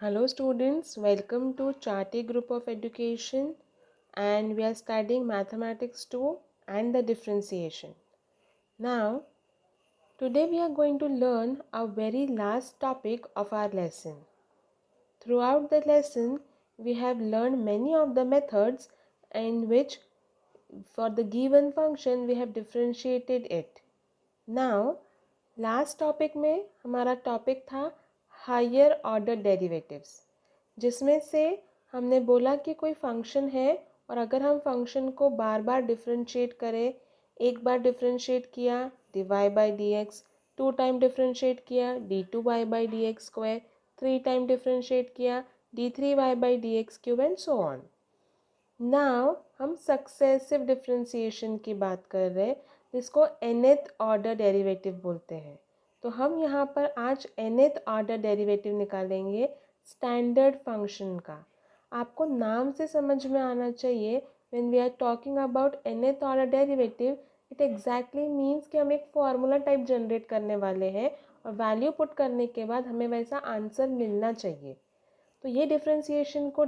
Hello students, welcome to Charti Group of Education, and we are studying Mathematics 2 and the differentiation. Now, today we are going to learn our very last topic of our lesson. Throughout the lesson, we have learned many of the methods in which for the given function we have differentiated it. Now, last topic में हमारा topic था higher order derivatives, जिसमें से हमने बोला कि कोई function है और अगर हम फंक्शन को बार बार डिफरेंशिएट करें, एक बार डिफरेंशिएट किया dy by D x, 2 time differentiate किया d2y by D X square, 3 time differentiate किया d3y by D X cube and so on. Now हम सक्सेसिव डिफरेंशिएशन की बात कर रहे हैं, जिसको nth ऑर्डर डेरिवेटिव बोलते हैं. तो हम यहाँ पर आज nth ऑर्डर डेरिवेटिव निकालेंगे स्टैंडर्ड फंक्शन का. आपको नाम से समझ में आना चाहिए, when we are talking about nth order derivative, it exactly means कि हम एक फॉर्मूला टाइप जनरेट करने वाले हैं और वैल्यू पुट करने के बाद हमें वैसा आंसर मिलना चाहिए. तो ये डिफ्रेंशिएशन को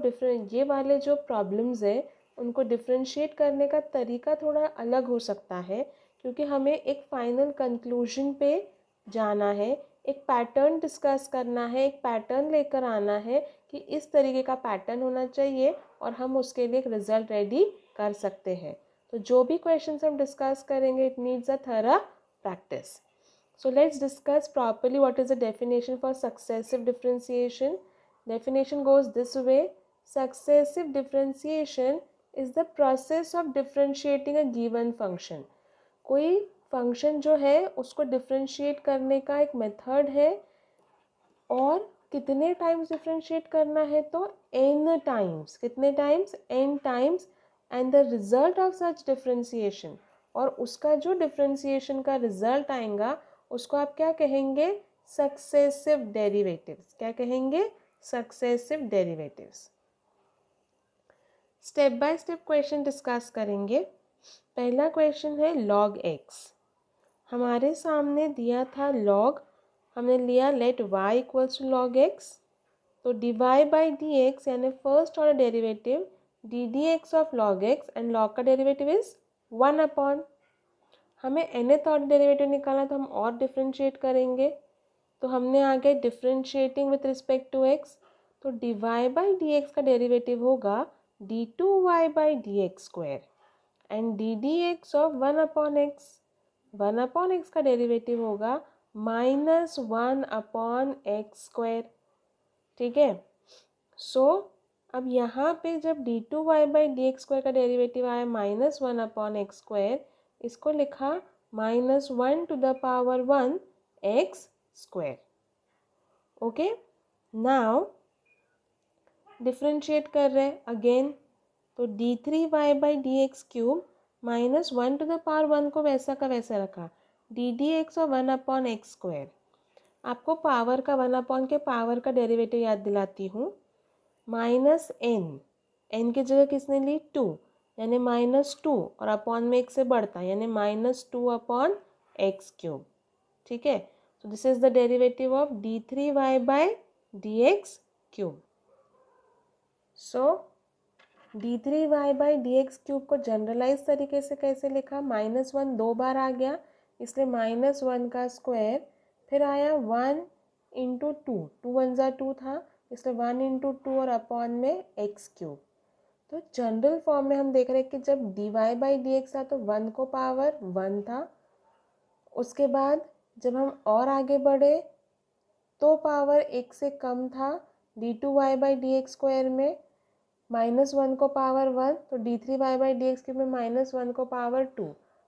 ये वाले जो प्रॉब्लम्स है उनको डिफ्रेंशिएट करने का तरीका थोड़ा अलग हो सकता है, क्योंकि हमें एक फाइनल कंक्लूजन पे जाना है, एक पैटर्न डिस्कस करना है, एक पैटर्न लेकर आना है कि इस तरीके का पैटर्न होना चाहिए और हम उसके लिए एक रिजल्ट रेडी कर सकते हैं. तो जो भी क्वेश्चंस हम डिस्कस करेंगे, इट नीड्स अ थरा practice. So let's discuss properly what is the definition for successive differentiation. Definition goes this way: successive differentiation is the process of differentiating a given function. कोई function जो है उसको differentiate करने का एक method है, और कितने टाइम्स डिफरेंशिएट करना है, तो n टाइम्स. कितने times? n times. And the result of such differentiation, और उसका जो डिफरेंशिएशन का रिजल्ट आएगा उसको आप क्या कहेंगे? Successive derivatives. क्या कहेंगे? Successive derivatives. Step by step question discuss करेंगे. पहला क्वेश्चन है log x. हमारे सामने दिया था log, हमने लिया let y equals to log x. तो dy बाई डी एक्स यानी first order derivative D D X of log x, and log का डेरिवेटिव इज 1 अपॉन. हमें nth ऑर्डर डेरिवेटिव निकालना, तो हम और डिफ्रेंशिएट करेंगे. तो हमने आगे differentiating with respect to x, तो dy बाई डी एक्स का डेरिवेटिव होगा d2y by D X square, and D D X of 1 upon x. 1 upon X का डेरिवेटिव होगा माइनस 1 अपॉन एक्स स्क्वायर. ठीक है. सो अब यहाँ पे जब d2y by D X square का डेरिवेटिव आया माइनस 1 अपॉन एक्स स्क्वायर, इसको लिखा minus 1 to the power 1 X square. Okay. Now differentiate कर रहे हैं अगेन, तो d3y by D X cube minus 1 to the power 1 को वैसा का वैसा रखा, डी डी एक्स और 1 अपॉन एक्स स्क्वायर. आपको पावर का 1 अपॉन के पावर का डेरिवेटिव याद दिलाती हूँ. माइनस n की जगह किसने ली? 2, यानी माइनस 2, और अपॉन में एक से बढ़ता यानी माइनस 2 अपॉन एक्स क्यूब. ठीक है. So this is the derivative of d3y by dx cube. So d3y by dx cube को जनरलाइज तरीके से कैसे लिखा? माइनस 1 दो बार आ गया, इसलिए माइनस 1 का स्क्वायर, फिर आया 1 इंटू 2, 2 1 ज़ा 2 था, इसलिए 1 इंटू 2 और अपॉन में एक्स क्यूब. तो जनरल फॉर्म में हम देख रहे हैं कि जब dy बाई डी एक्स था तो 1 को पावर 1 था. उसके बाद जब हम और आगे बढ़े तो पावर एक से कम था d2y by D X square में, माइनस 1 को पावर 1, तो d3y by D X cube में माइनस 1 को पावर 2.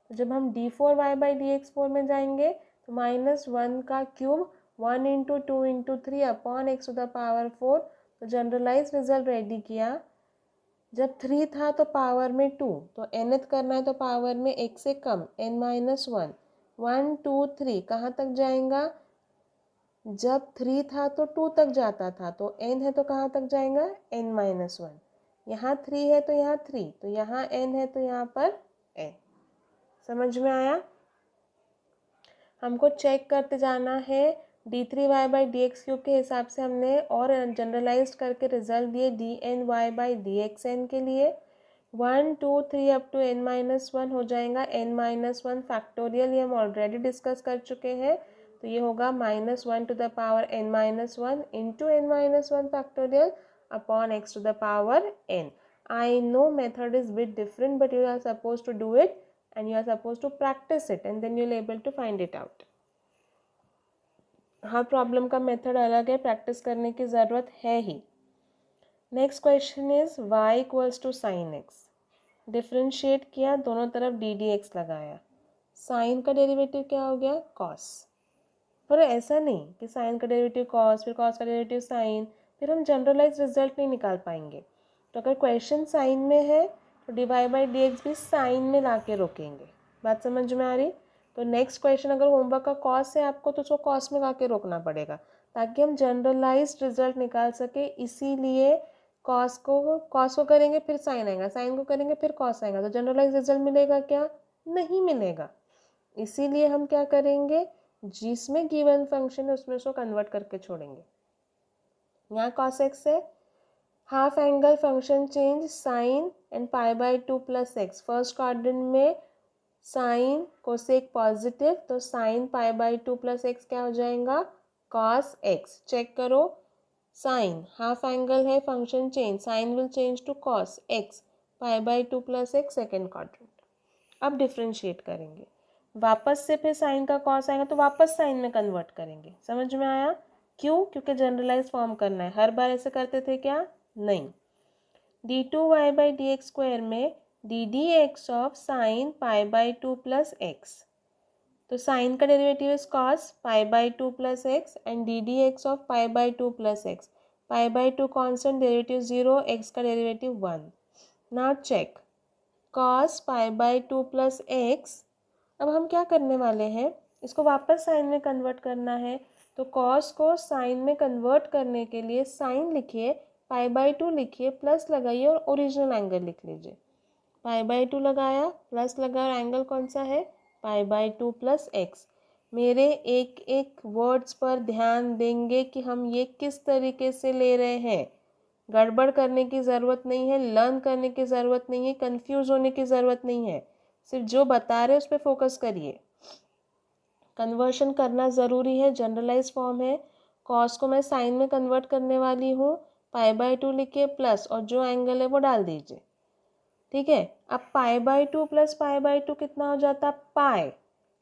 तो जब हम d4y बाई डी एक्स 4 में जाएंगे तो माइनस 1 का cube 1 into 2 into 3 upon X to the power 4. तो जनरलाइज रिजल्ट रेडी किया. जब 3 था तो पावर में 2, तो nth करना है तो पावर में एक से कम n माइनस 1, 1 2 3 कहाँ तक जाएगा? जब 3 था तो 2 तक जाता था, तो n है तो कहाँ तक जाएगा? n minus 1. यहाँ 3 है तो यहाँ 3, तो यहाँ n है तो यहाँ पर n. समझ में आया? हमको चेक करते जाना है d3y/dx³ के हिसाब से हमने और जनरलाइज करके रिजल्ट दिए dny/dxn के लिए 1 2 3 अप टू n-1 हो जाएगा n-1 फैक्टोरियल, ये हम ऑलरेडी डिस्कस कर चुके हैं, तो ये होगा -1 to the power n-1 into n-1 factorial upon x to the power n. I know method is bit different, but you are supposed to do it and you are supposed to practice it and then you will able to find it out. हर problem का method अलग है, practice करने की ज़रूरत है ही. Next question is y equals to sine x. Differentiate किया, दोनों तरफ डी डी एक्स लगाया, साइन का डेरिवेटिव क्या हो गया cos. पर ऐसा नहीं कि साइन का डेरिवेटिव cos फिर cos का डेरिवेटिव साइन, फिर हम जनरलाइज रिजल्ट नहीं निकाल पाएंगे. तो अगर क्वेश्चन साइन में है तो dy/dx भी साइन में ला के रोकेंगे. बात समझ में आ रही? तो नेक्स्ट क्वेश्चन अगर होमवर्क का कॉस है आपको तो उसको कॉस में ला के रोकना पड़ेगा ताकि हम जनरलाइज रिजल्ट निकाल सके. इसीलिए कॉस को करेंगे फिर साइन आएगा, साइन को करेंगे फिर कॉस आएगा, तो जनरलाइज रिजल्ट मिलेगा क्या? नहीं मिलेगा. इसीलिए हम क्या करेंगे, जिसमें गिवन फंक्शन है उसमें उसको कन्वर्ट करके छोड़ेंगे. यहाँ cos x है, half angle function change sine and π/2 plus x. First quadrant में साइन कोसेक पॉजिटिव, तो साइन π/2 प्लस एक्स क्या हो जाएगा cos x. चेक करो, साइन हाफ एंगल है, function change, sine will change to cos x, π/2 plus x second quadrant. अब differentiate करेंगे, वापस से फिर साइन का cos आएगा तो वापस साइन में कन्वर्ट करेंगे. समझ में आया? क्यों? क्योंकि जनरलाइज फॉर्म करना है. हर बार ऐसे करते थे क्या? नहीं. d2y/dx² में ddx of sine π/2 plus x, तो साइन का derivative is cos π/2 plus x and ddx of π/2 plus x. π/2 constant, derivative 0, x का derivative 1. Now check cos π/2 plus x. अब हम क्या करने वाले हैं, इसको वापस साइन में कन्वर्ट करना है. तो cos को साइन में कन्वर्ट करने के लिए साइन लिखिए, π/2 लिखिए, प्लस लगाइए और ओरिजिनल एंगल लिख लीजिए. π/2 लगाया, प्लस लगा और एंगल कौन सा है? π/2 प्लस एक्स. मेरे एक एक वर्ड्स पर ध्यान देंगे कि हम ये किस तरीके से ले रहे हैं. गड़बड़ करने की ज़रूरत नहीं है, लर्न करने की ज़रूरत नहीं है, कंफ्यूज होने की ज़रूरत नहीं है. सिर्फ जो बता रहे उस पर फोकस करिए. कन्वर्शन करना ज़रूरी है, जनरलाइज फॉर्म है. कॉस को मैं साइन में कन्वर्ट करने वाली हूँ, π/2 लिखिए प्लस और जो एंगल है वो डाल दीजिए. ठीक है. अब π/2 प्लस π/2 कितना हो जाता? पाई.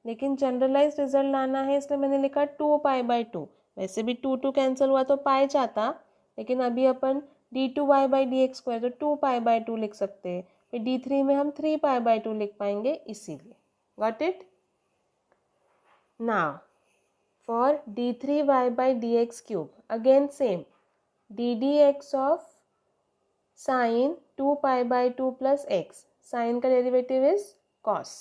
लेकिन जनरलाइज रिजल्ट लाना है इसलिए मैंने लिखा 2π/2. वैसे भी 2 कैंसिल हुआ तो पाई जाता, लेकिन अभी अपन d2y/dx² तो 2π/2 लिख सकते हैं. फिर d3 में हम 3π/2 लिख पाएंगे, इसीलिए. Got it? Now for d3y/dx³ again same, ddx of sin 2π/2 plus x, sin का derivative is cos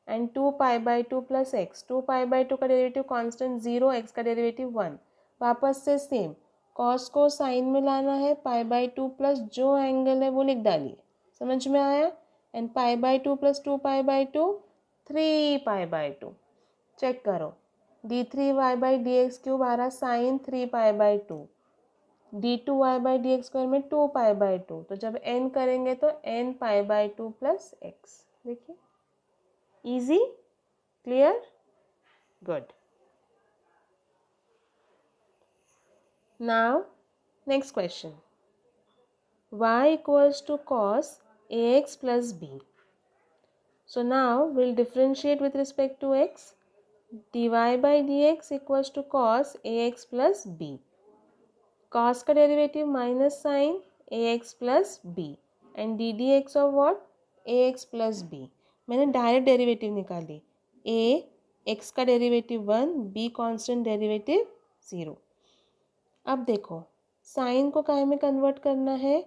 and 2π/2 plus x. 2π/2 का डेरिवेटिव कांस्टेंट 0, x का डेरिवेटिव 1. वापस से सेम, cos को साइन में लाना है, π/2 प्लस जो एंगल है वो लिख डालिए. समझ में आया? And π/2 plus 2π/2 3π/2. चेक करो, d3y/dx³ आ रहा साइन 3π/2, d2y/dx² में 2π/2, तो जब n करेंगे तो n π/2 प्लस एक्स. देखिए, easy, clear, good. Now next question, y equals to cos ax plus b. So now we'll differentiate with respect to x. dy/dx equals to cos ax plus b. cos का derivative minus sine ax plus b and ddx of what? ax plus b. मैंने direct derivative निकाली. a x का derivative 1, b constant derivative 0. अब देखो, sign को काहे में convert करना है?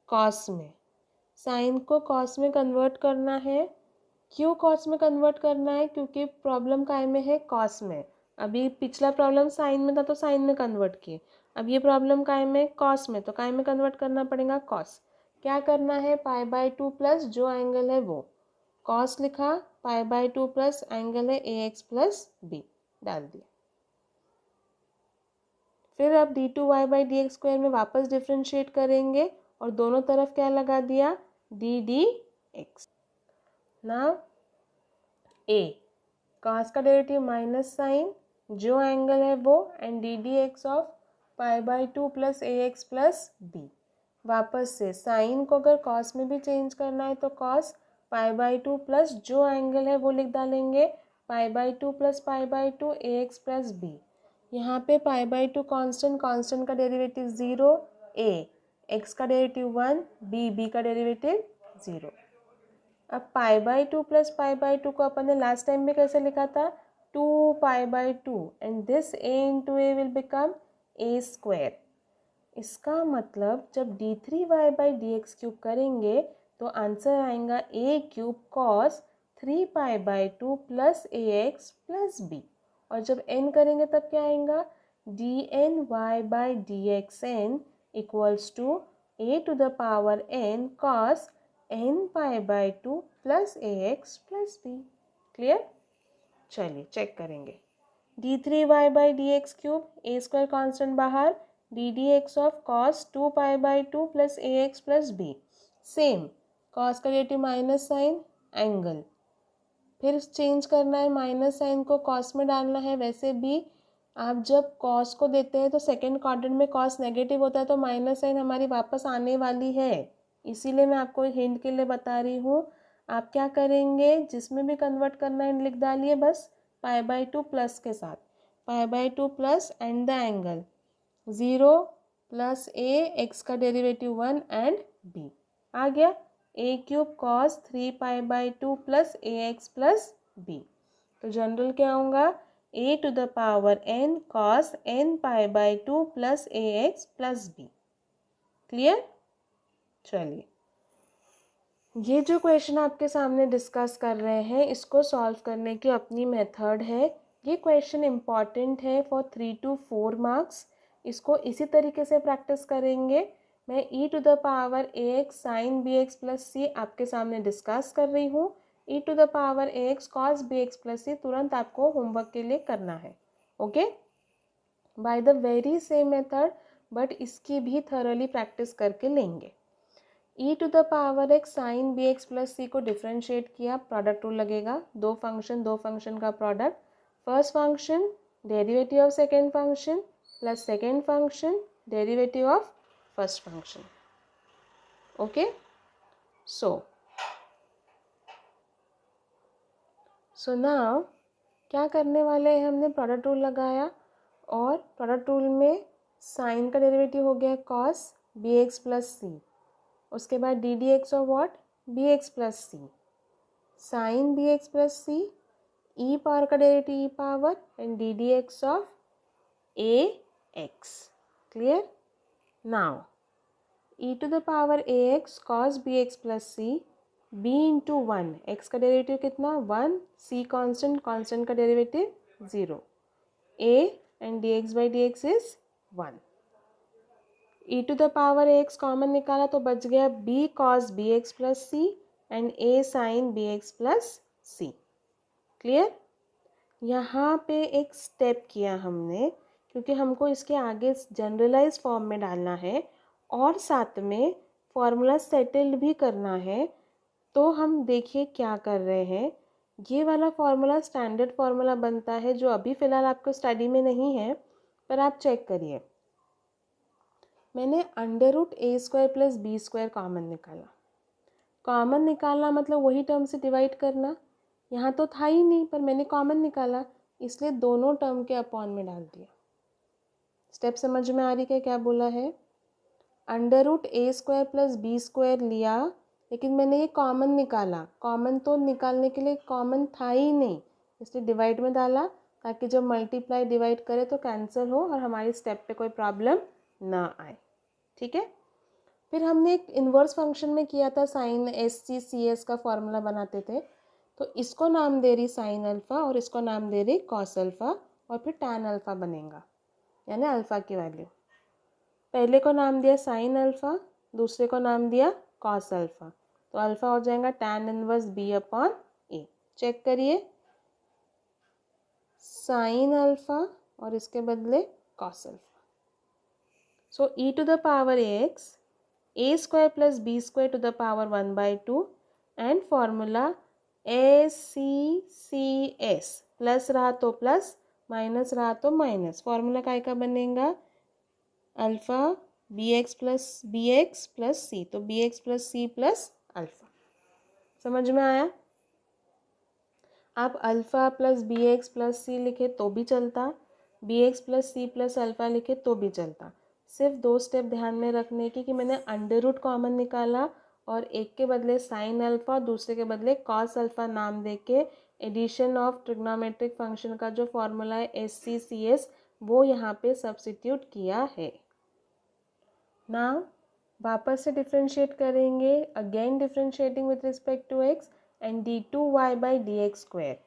कॉस में. साइन को कॉस में कन्वर्ट करना है. क्यों कॉस में कन्वर्ट करना है? क्योंकि प्रॉब्लम काय में है? कॉस में. अभी पिछला प्रॉब्लम साइन में था तो साइन में कन्वर्ट किए. अब ये प्रॉब्लम काय में? कॉस में, तो काय में कन्वर्ट करना पड़ेगा? कॉस. क्या करना है? π/2 प्लस जो एंगल है वो. कॉस लिखा, π/2 प्लस एंगल है ax प्लस b, डाल दिया. फिर अब d2y/dx² में वापस डिफ्रेंशिएट करेंगे और दोनों तरफ क्या लगा दिया, ddx। नाउ a cos का डेरिवेटिव माइनस साइन, जो एंगल है वो, and ddx of π/2 plus ax plus b। वापस से साइन को अगर कॉस में भी चेंज करना है तो कॉस π/2 प्लस जो एंगल है वो लिख डालेंगे π/2 प्लस π/2 ax प्लस b। यहाँ पे π/2 कांस्टेंट, कांस्टेंट का डेरिवेटिव 0, a x का डेरिवेटिव 1, b का डेरिवेटिव 0। अब π/2 प्लस π/2 को अपन ने लास्ट टाइम में कैसे लिखा था, 2π/2, and this a into A will become a²। इसका मतलब जब d3y/dx³ करेंगे तो आंसर आएगा a³ cos 3π/2 plus ax plus b। और जब n करेंगे तब क्या आएगा, dny/dxn equals to a to the power n cos nπ/2 plus ax plus b। Clear? चलिए चेक करेंगे। d3y/dx³ a² कांस्टेंट बाहर, ddx of cos 2π/2 plus ax plus b। Same cos का डेरिवेटिव माइनस साइन, एंगल, फिर change करना है, minus sign को cos में डालना है। वैसे भी आप जब cos को देते हैं तो सेकेंड क्वाड्रेंट में cos नेगेटिव होता है तो माइनस साइन हमारी वापस आने वाली है, इसीलिए मैं आपको हिंट के लिए बता रही हूँ। आप क्या करेंगे, जिसमें भी कन्वर्ट करना है लिख डालिए बस π/2 प्लस के साथ, π/2 plus and the angle 0 plus a x का डेरिवेटिव 1 एंड b आ गया, a³ cos 3π/2 plus ax plus b। तो जनरल क्या होगा, a to the power n cos nπ/2 plus ax plus b। Clear? चलिए, ये जो क्वेश्चन आपके सामने डिस्कस कर रहे हैं इसको सॉल्व करने की अपनी मेथड है। ये क्वेश्चन इम्पॉर्टेंट है फॉर 3 to 4 मार्क्स। इसको इसी तरीके से प्रैक्टिस करेंगे। मैं e to the power ax sine bx plus c आपके सामने डिस्कस कर रही हूँ। e to the power ax cos bx plus c तुरंत आपको होमवर्क के लिए करना है। Okay, by the very same method, but इसकी भी थॉरली प्रैक्टिस करके लेंगे। e to the power x sine B X plus C को डिफ्रेंशिएट किया, प्रोडक्ट रूल लगेगा। दो फंक्शन का product, first function derivative of second function plus second function derivative of first function. Okay, so now क्या करने वाले हैं, हमने प्रोडक्ट रूल लगाया और प्रोडक्ट रूल में साइन का डेरिवेटिव हो गया cos B X plus C, उसके बाद D D X of what, B X plus C, sine B X plus C, E power का derivative E power and D D X of A X. Clear? Now E to the power A X cos B X plus C, B into 1, X का derivative कितना 1, C constant, constant का derivative 0, A and D X by D X is 1। e to the power X common निकाला तो बच गया b cos B X plus C and a sin B X plus C. Clear? यहाँ पे एक step किया हमने क्योंकि हमको इसके आगे जनरलाइज फॉर्म में डालना है और साथ में फॉर्मूला सेटल्ड भी करना है। तो हम देखिए क्या कर रहे हैं, ये वाला फॉर्मूला स्टैंडर्ड फॉर्मूला बनता है जो अभी फ़िलहाल आपको स्टडी में नहीं है, पर आप चेक करिए। मैंने √a² प्लस b² कॉमन निकाला। कॉमन निकालना मतलब वही टर्म से डिवाइड करना, यहाँ तो था ही नहीं पर मैंने कॉमन निकाला इसलिए दोनों टर्म के अपॉन में डाल दिया। स्टेप समझ में आ रही है क्या बोला है? √a² प्लस b² लिया लेकिन मैंने ये कॉमन निकाला, कॉमन तो निकालने के लिए कॉमन था ही नहीं इसलिए डिवाइड में डाला ताकि जब मल्टीप्लाई डिवाइड करे तो कैंसिल हो और हमारी स्टेप पे कोई प्रॉब्लम ना आए। ठीक है, फिर हमने एक इन्वर्स फंक्शन में किया था, sine S C C S का फॉर्मूला बनाते थे, तो इसको नाम दे रही साइन अल्फ़ा और इसको नाम दे रही कॉस अल्फ़ा और फिर टैन अल्फ़ा बनेगा, यानी अल्फ़ा की वैल्यू। पहले को नाम दिया साइन अल्फ़ा, दूसरे को नाम दिया कॉस अल्फ़ा, तो अल्फ़ा हो जाएगा टैन इनवर्स बी अपॉन ए। चेक करिए, साइन अल्फ़ा और इसके बदले cos alpha. So e to the power ax, a square plus b square to the power 1 by 2 and formula ACCS, plus रहा तो plus, minus रहा तो माइनस, फॉर्मूला काय का बनेगा alpha B X plus C, तो B X plus C plus alpha. समझ में आया? आप alpha plus B X plus C लिखे तो भी चलता, B X plus C plus alpha लिखे तो भी चलता। सिर्फ 2 स्टेप ध्यान में रखने की कि मैंने अंडर रूट कॉमन निकाला और एक के बदले साइन अल्फा, दूसरे के बदले कॉस अल्फा नाम देके एडिशन ऑफ ट्रिग्नोमेट्रिक फंक्शन का जो फॉर्मूला है SCCS वो यहाँ पे सब्स्टिट्यूट किया है। नाउ वापस से डिफ्रेंशिएट करेंगे, again differentiating with respect to X and d2y by dx square,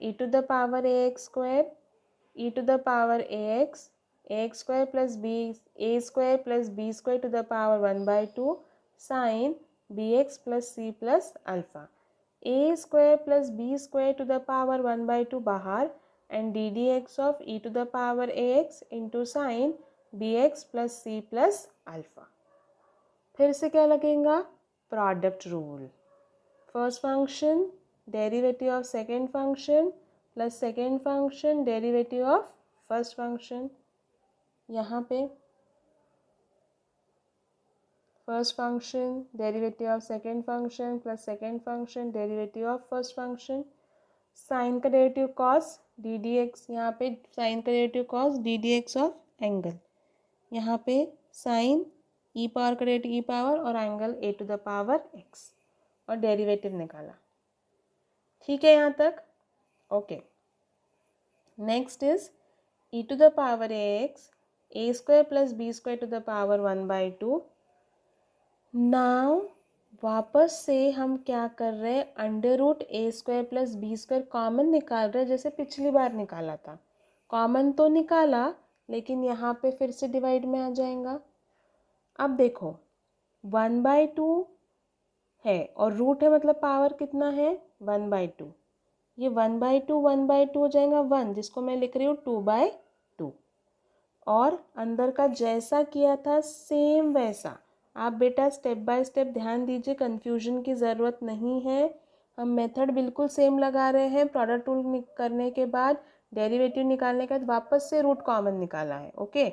e to the power ax square, e to the power ax square plus b, a square plus b square to the power 1 by 2 sin bx plus c plus alpha, a square plus b square to the power 1 by 2 बाहर and ddx of e to the power ax into sin bx plus c plus alpha। फिर से क्या लगेगा? Product rule. First function derivative of second function plus second function derivative of first function. यहाँ पे first function derivative of second function plus second function derivative of first function. Sine का derivative cos D D X, यहाँ पे sine का derivative cos D D X of angle, यहाँ पे sine E power का derivative E power और angle A to the power X और derivative निकाला। ठीक है यहाँ तक? Okay. Next is e to the power ax, a square plus B square to the power 1 by 2। Now वापस से हम क्या कर रहे हैं? Under root A square plus B square common निकाल रहे हैं, जैसे पिछली बार निकाला था। कॉमन तो निकाला लेकिन यहाँ पे फिर से डिवाइड में आ जाएगा। अब देखो 1 by 2 है और रूट है, मतलब पावर कितना है? 1 by 2। ये 1 by 2 हो जाएगा 1, जिसको मैं लिख रही हूँ 2 by 2। और अंदर का जैसा किया था सेम वैसा। आप बेटा स्टेप बाय स्टेप ध्यान दीजिए, कंफ्यूजन की ज़रूरत नहीं है। हम मेथड बिल्कुल सेम लगा रहे हैं। प्रोडक्ट रूल करने के बाद, डेरिवेटिव निकालने के बाद वापस से रूट कॉमन निकाला है। ओके।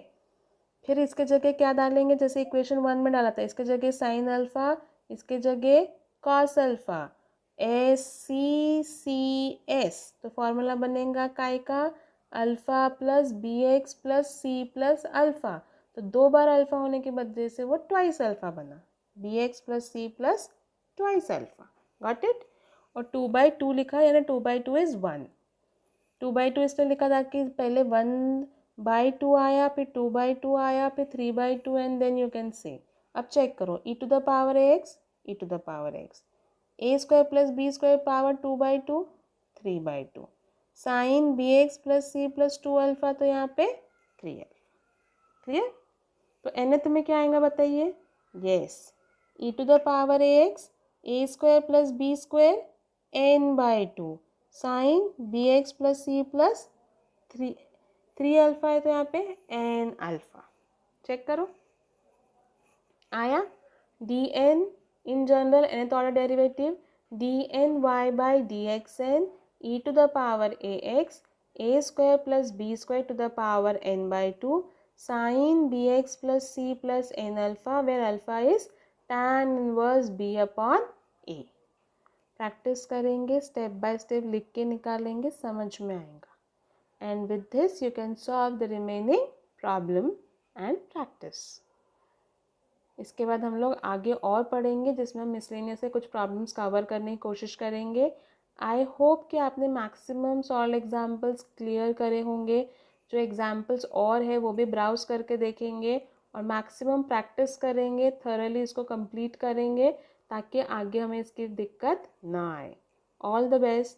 फिर इसके जगह क्या डालेंगे? जैसे इक्वेशन 1 में डाला था, इसके जगह साइन अल्फा, इसके जगह कॉस अल्फा, SCCS। तो फॉर्मूला बनेगा काय का? Alpha plus B X plus C plus alpha. तो 2 बार अल्फा होने के बदले से वो ट्वाइस अल्फा बना, B X plus C plus twice alpha. Got it? और 2 by 2 लिखा, यानी 2 by 2 इज 1। 2 by 2 इसलिए लिखा था कि पहले 1 by 2 आया, फिर 2 by 2 आया, फिर 3 by 2 and then you can say. अब चेक करो, e to the power X, e to the power X, a square plus B square power 2 by 2 3 by 2 sine B X plus C plus 2 alpha, तो यहाँ पे 3 alpha. Clear? तो nth में क्या आएगा बताइए? Yes, e to the power X, a square plus B square n by 2 sine B X plus C plus 3 alpha है, तो यहाँ पे n अल्फा। चेक करो, आया? dn in general nth order derivative dny by dxn e to the power ax, a square plus b square to the power n by 2 sin bx plus c plus n alpha, where alpha is tan inverse b upon a। Practice करेंगे, step by step लिख के निकालेंगे, समझ में आएगा। And with this you can solve the remaining problem and practice. इसके बाद हम लोग आगे और पढ़ेंगे, जिसमें हम मिसलेनियस से कुछ प्रॉब्लम्स कवर करने की कोशिश करेंगे। आई होप कि आपने मैक्सिमम सॉल्व एग्जाम्पल्स क्लियर करे होंगे। जो एग्जाम्पल्स और है वो भी ब्राउज करके देखेंगे और मैक्सिमम प्रैक्टिस करेंगे, थॉरली इसको कंप्लीट करेंगे ताकि आगे हमें इसकी दिक्कत ना आए। All the best.